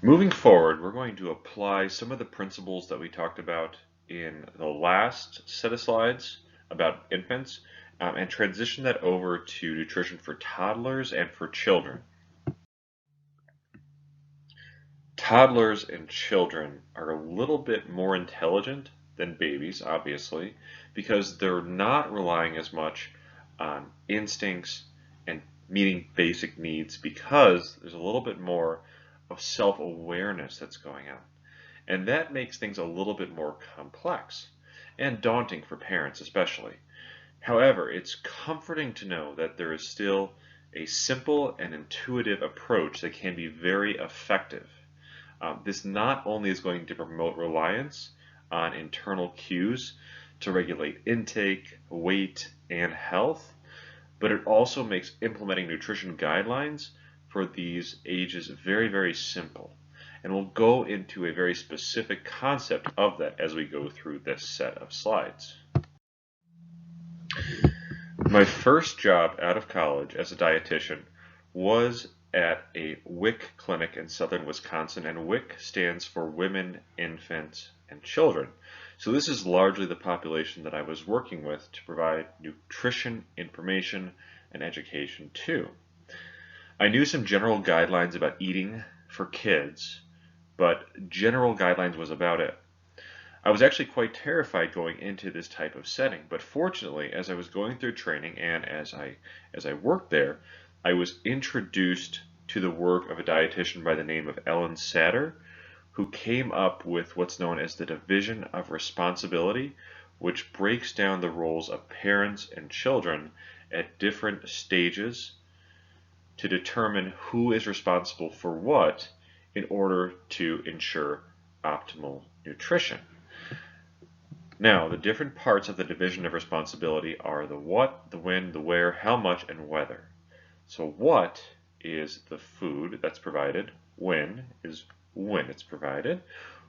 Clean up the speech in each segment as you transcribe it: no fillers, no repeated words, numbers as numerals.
Moving forward, we're going to apply some of the principles that we talked about in the last set of slides about infants and transition that over to nutrition for toddlers and for children. Toddlers and children are a little bit more intelligent than babies, obviously, because they're not relying as much on instincts and meeting basic needs because there's a little bit more of self-awareness that's going on. And that makes things a little bit more complex and daunting for parents especially. However, it's comforting to know that there is still a simple and intuitive approach that can be very effective. This not only is going to promote reliance on internal cues to regulate intake, weight, and health, but it also makes implementing nutrition guidelines for these ages very, very simple. And we'll go into a very specific concept of that as we go through this set of slides. My first job out of college as a dietitian was at a WIC clinic in southern Wisconsin, and WIC stands for Women, Infants, and Children. So this is largely the population that I was working with to provide nutrition information and education to. I knew some general guidelines about eating for kids, but general guidelines was about it. I was actually quite terrified going into this type of setting, but fortunately, as I was going through training and as I worked there, I was introduced to the work of a dietitian by the name of Ellen Satter, who came up with what's known as the division of responsibility, which breaks down the roles of parents and children at different stages to determine who is responsible for what in order to ensure optimal nutrition. Now, the different parts of the division of responsibility are the what, the when, the where, how much, and whether. So what is the food that's provided, when is when it's provided,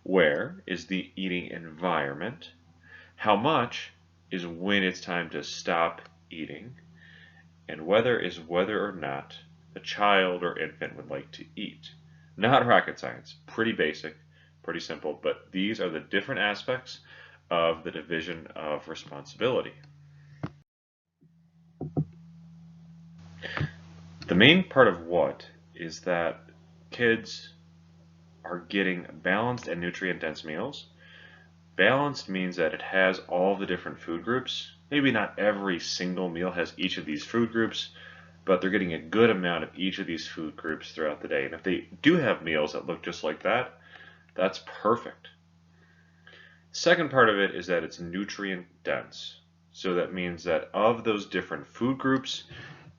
where is the eating environment, how much is when it's time to stop eating, and whether is whether or not a child or infant would like to eat. Not rocket science, pretty basic, pretty simple, but these are the different aspects of the division of responsibility. The main part of what is that kids are getting balanced and nutrient-dense meals. Balanced means that it has all the different food groups. Maybe not every single meal has each of these food groups, but they're getting a good amount of each of these food groups throughout the day. And if they do have meals that look just like that, that's perfect. Second part of it is that it's nutrient dense. So that means that of those different food groups,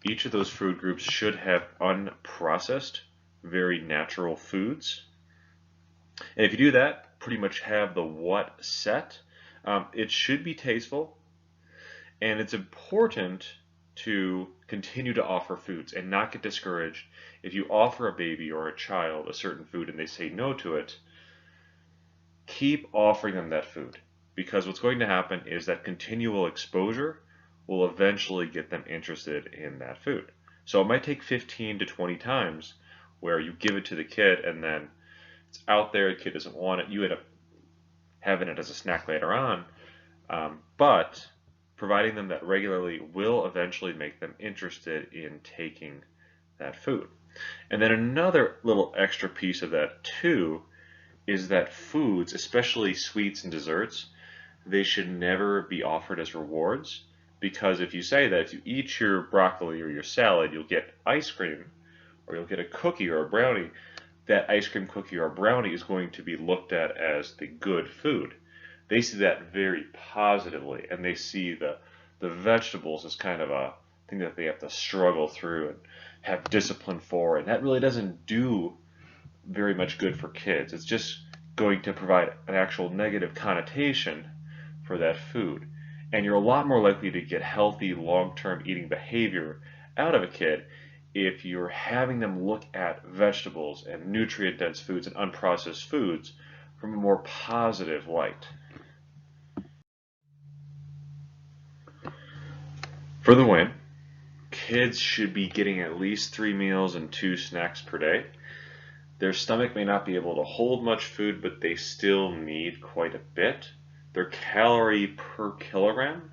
each of those food groups should have unprocessed, very natural foods. And if you do that, pretty much have the what set. It should be tasteful, and it's important to continue to offer foods and not get discouraged if you offer a baby or a child a certain food and they say no to it. Keep offering them that food, because what's going to happen is that continual exposure will eventually get them interested in that food. So it might take 15 to 20 times where you give it to the kid and then it's out there, the kid doesn't want it, you end up having it as a snack later on, but providing them that regularly will eventually make them interested in taking that food. And then another little extra piece of that too is that foods, especially sweets and desserts, they should never be offered as rewards, because if you say that if you eat your broccoli or your salad, you'll get ice cream, or you'll get a cookie or a brownie, that ice cream, cookie, or brownie is going to be looked at as the good food. They see that very positively, and they see the vegetables as kind of a thing that they have to struggle through and have discipline for, and that really doesn't do very much good for kids. It's just going to provide an actual negative connotation for that food. And you're a lot more likely to get healthy long-term eating behavior out of a kid if you're having them look at vegetables and nutrient-dense foods and unprocessed foods from a more positive light. For the win, kids should be getting at least 3 meals and 2 snacks per day. Their stomach may not be able to hold much food, but they still need quite a bit. Their calorie per kilogram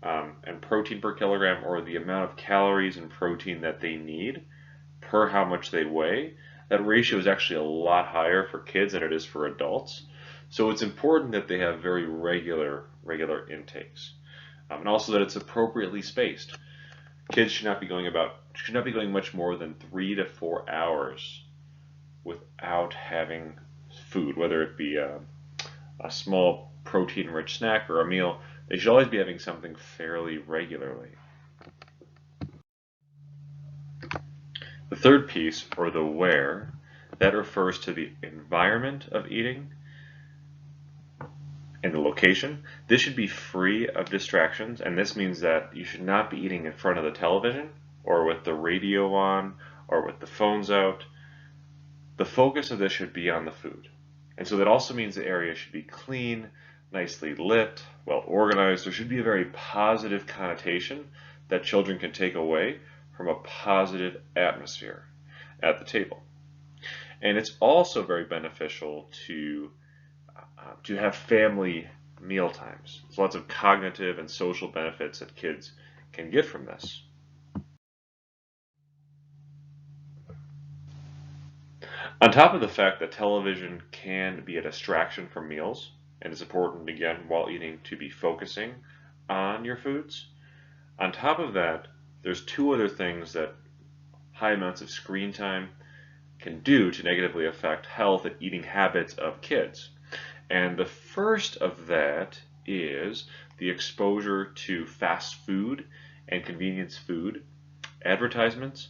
and protein per kilogram, or the amount of calories and protein that they need per how much they weigh, that ratio is actually a lot higher for kids than it is for adults. So it's important that they have very regular intakes, and also that it's appropriately spaced. Kids should not be going much more than 3 to 4 hours without having food, whether it be a small protein-rich snack or a meal. They should always be having something fairly regularly. The third piece, or the where, that refers to the environment of eating and the location. This should be free of distractions, and this means that you should not be eating in front of the television or with the radio on or with the phones out. The focus of this should be on the food. And so that also means the area should be clean, nicely lit, well organized. There should be a very positive connotation that children can take away from a positive atmosphere at the table. And it's also very beneficial to have family meal times. There's lots of cognitive and social benefits that kids can get from this. On top of the fact that television can be a distraction from meals, and it's important, again, while eating to be focusing on your foods, on top of that, there's two other things that high amounts of screen time can do to negatively affect health and eating habits of kids. And the first of that is the exposure to fast food and convenience food advertisements.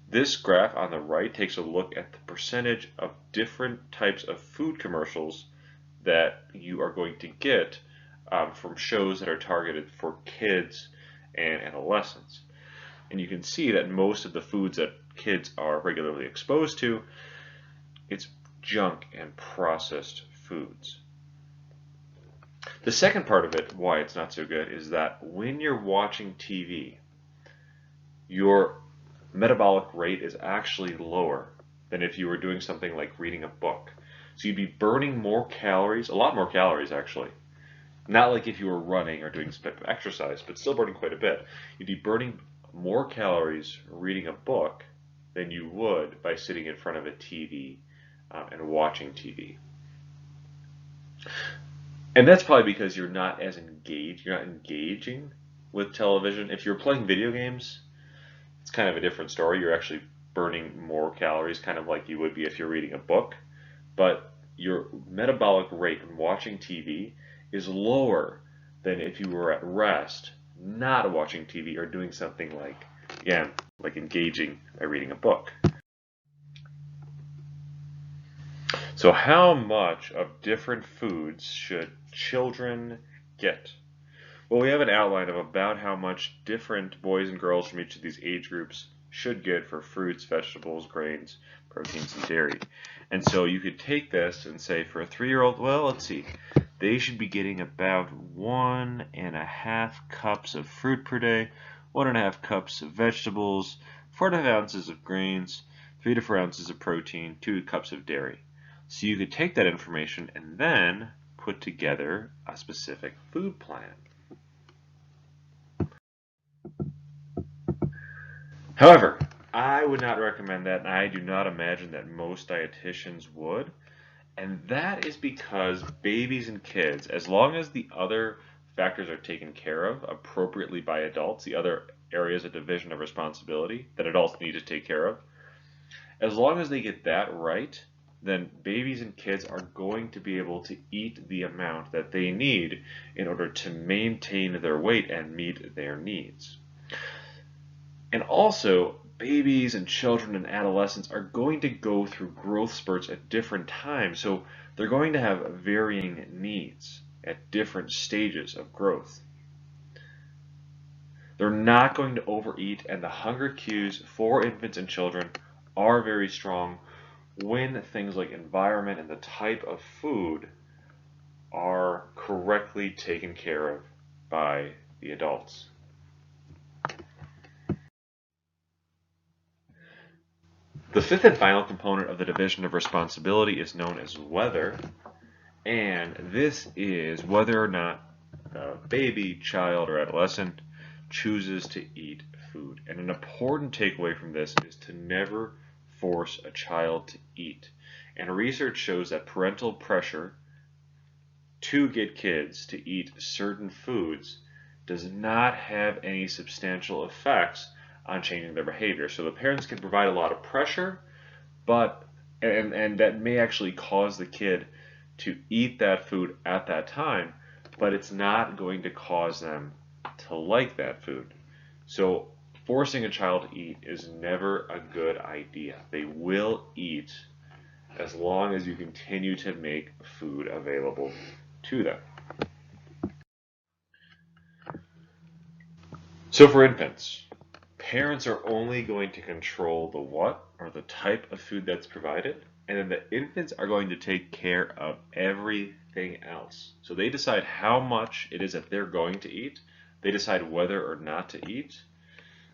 This graph on the right takes a look at the percentage of different types of food commercials that you are going to get from shows that are targeted for kids and adolescents. And you can see that most of the foods that kids are regularly exposed to, it's junk and processed foods. The second part of it, why it's not so good, is that when you're watching TV, your metabolic rate is actually lower than if you were doing something like reading a book. So you'd be burning more calories, a lot more calories actually. Not like if you were running or doing some type of exercise, but still burning quite a bit. You'd be burning more calories reading a book than you would by sitting in front of a TV and watching TV. And that's probably because you're not as engaged, you're not engaging with television. If you're playing video games, it's kind of a different story. You're actually burning more calories, kind of like you would be if you're reading a book. But your metabolic rate when watching TV is lower than if you were at rest, not watching TV or doing something like, again, like engaging by reading a book. So how much of different foods should children get? Well, we have an outline of about how much different boys and girls from each of these age groups should get for fruits, vegetables, grains, proteins, and dairy. And so you could take this and say for a 3-year-old, well, let's see, they should be getting about 1.5 cups of fruit per day, 1.5 cups of vegetables, 4.5 ounces of grains, 3 to 4 ounces of protein, 2 cups of dairy. So you could take that information and then put together a specific food plan. However, I would not recommend that, and I do not imagine that most dietitians would. And that is because babies and kids, as long as the other factors are taken care of appropriately by adults, the other areas of division of responsibility that adults need to take care of, as long as they get that right, then babies and kids are going to be able to eat the amount that they need in order to maintain their weight and meet their needs. And also, babies and children and adolescents are going to go through growth spurts at different times, so they're going to have varying needs at different stages of growth. They're not going to overeat, and the hunger cues for infants and children are very strong when things like environment and the type of food are correctly taken care of by the adults. The fifth and final component of the division of responsibility is known as whether, and this is whether or not a baby, child, or adolescent chooses to eat food. And an important takeaway from this is to never force a child to eat. And research shows that parental pressure to get kids to eat certain foods does not have any substantial effects on changing their behavior. So the parents can provide a lot of pressure, but and that may actually cause the kid to eat that food at that time, but it's not going to cause them to like that food. So forcing a child to eat is never a good idea. They will eat as long as you continue to make food available to them. So for infants, parents are only going to control the what or the type of food that's provided, and then the infants are going to take care of everything else. So they decide how much it is that they're going to eat. They decide whether or not to eat.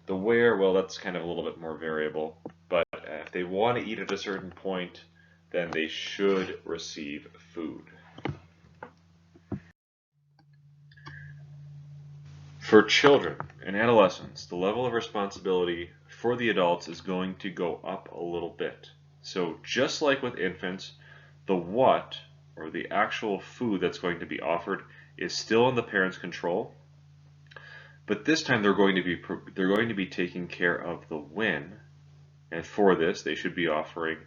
The where, well, that's kind of a little bit more variable, but if they want to eat at a certain point, then they should receive food. For children and adolescents, the level of responsibility for the adults is going to go up a little bit. So just like with infants, the what, or the actual food that's going to be offered, is still in the parents' control. But this time they're going to be taking care of the when, and for this they should be offering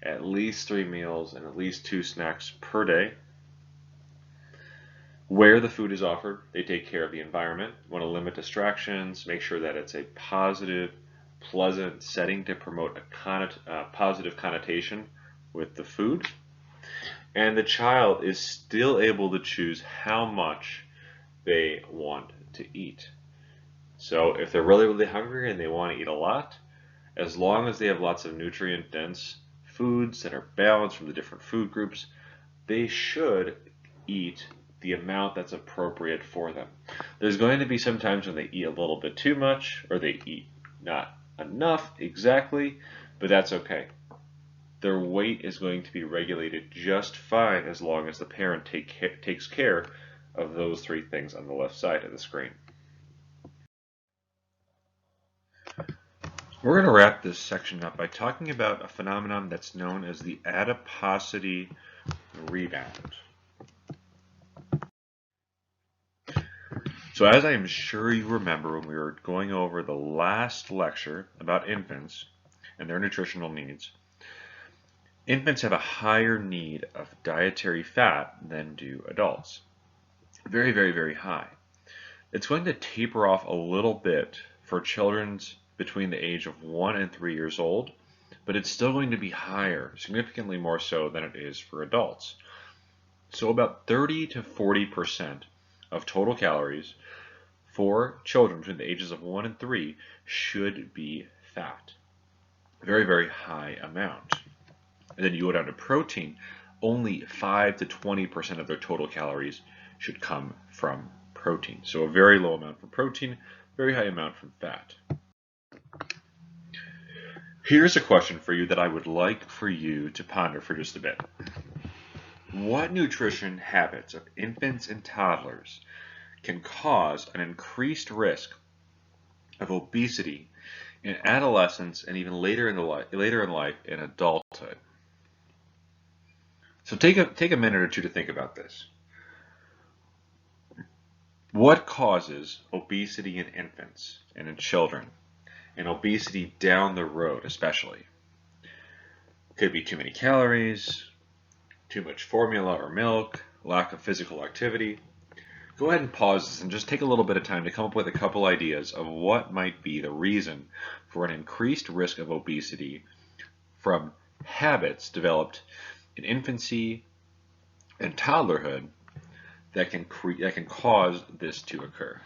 at least 3 meals and at least 2 snacks per day. Where the food is offered, they take care of the environment, want to limit distractions, make sure that it's a positive, pleasant setting to promote a positive connotation with the food. And the child is still able to choose how much they want to eat. So if they're really, really hungry and they want to eat a lot, as long as they have lots of nutrient-dense foods that are balanced from the different food groups, they should eat the amount that's appropriate for them. There's going to be some times when they eat a little bit too much or they eat not enough exactly, but that's okay. Their weight is going to be regulated just fine as long as the parent takes care of those 3 things on the left side of the screen. We're going to wrap this section up by talking about a phenomenon that's known as the adiposity rebound. So as I am sure you remember when we were going over the last lecture about infants and their nutritional needs, infants have a higher need of dietary fat than do adults. Very, very, very high. It's going to taper off a little bit for children between the age of 1 and 3 years old, but it's still going to be higher, significantly more so than it is for adults. So about 30 to 40% of total calories for children between the ages of 1 and 3 should be fat. Very, very high amount. And then you go down to protein, only 5 to 20% of their total calories should come from protein. So a very low amount from protein, very high amount from fat. Here's a question for you that I would like for you to ponder for just a bit. What nutrition habits of infants and toddlers can cause an increased risk of obesity in adolescence and even later in life in adulthood? So take a minute or two to think about this. What causes obesity in infants and in children, and obesity down the road especially? Could be too many calories, too much formula or milk, lack of physical activity. Go ahead and pause this and just take a little bit of time to come up with a couple ideas of what might be the reason for an increased risk of obesity from habits developed in infancy and toddlerhood that can cause this to occur.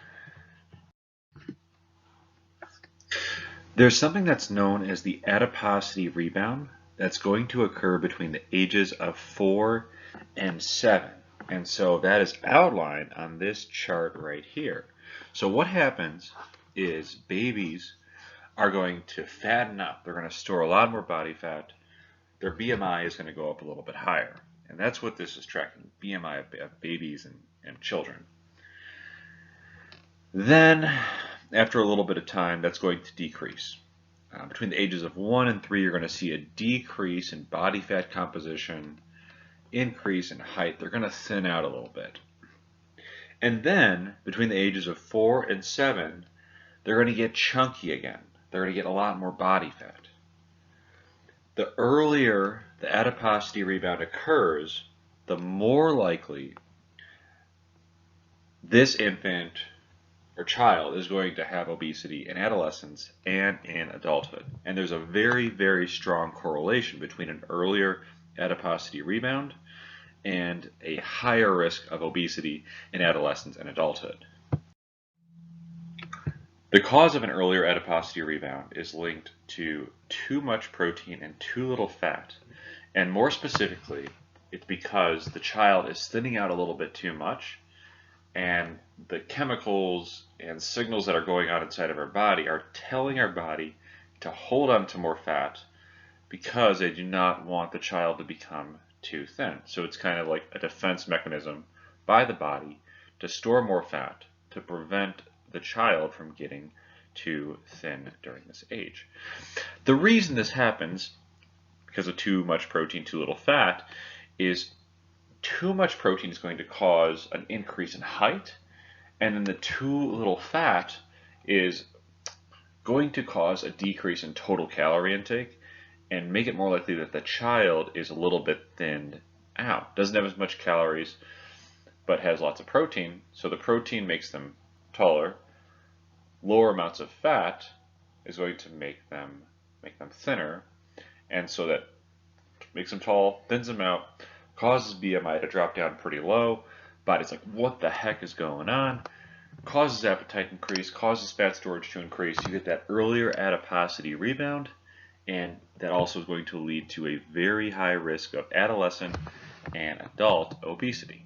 There's something that's known as the adiposity rebound that's going to occur between the ages of 4 and 7. And so that is outlined on this chart right here. So what happens is babies are going to fatten up. They're going to store a lot more body fat. Their BMI is going to go up a little bit higher. And that's what this is tracking, BMI of babies and children. Then, after a little bit of time, that's going to decrease. Between the ages of 1 and 3, you're going to see a decrease in body fat composition, increase in height. They're going to thin out a little bit. And then, between the ages of 4 and 7, they're going to get chunky again. They're going to get a lot more body fat. The earlier the adiposity rebound occurs, the more likely this infant or child is going to have obesity in adolescence and in adulthood. And there's a very, very strong correlation between an earlier adiposity rebound and a higher risk of obesity in adolescence and adulthood. The cause of an earlier adiposity rebound is linked to too much protein and too little fat. And more specifically, it's because the child is thinning out a little bit too much, and the chemicals and signals that are going on inside of our body are telling our body to hold on to more fat because they do not want the child to become too thin. So it's kind of like a defense mechanism by the body to store more fat to prevent the child from getting too thin during this age. The reason this happens, because of too much protein, too little fat, is too much protein is going to cause an increase in height, and then the too little fat is going to cause a decrease in total calorie intake and make it more likely that the child is a little bit thinned out. Doesn't have as much calories, but has lots of protein, so the protein makes them taller. Lower amounts of fat is going to make them thinner, and so that makes them tall, thins them out, causes BMI to drop down pretty low. Body's like, what the heck is going on? Causes appetite increase, causes fat storage to increase. You get that earlier adiposity rebound, and that also is going to lead to a very high risk of adolescent and adult obesity.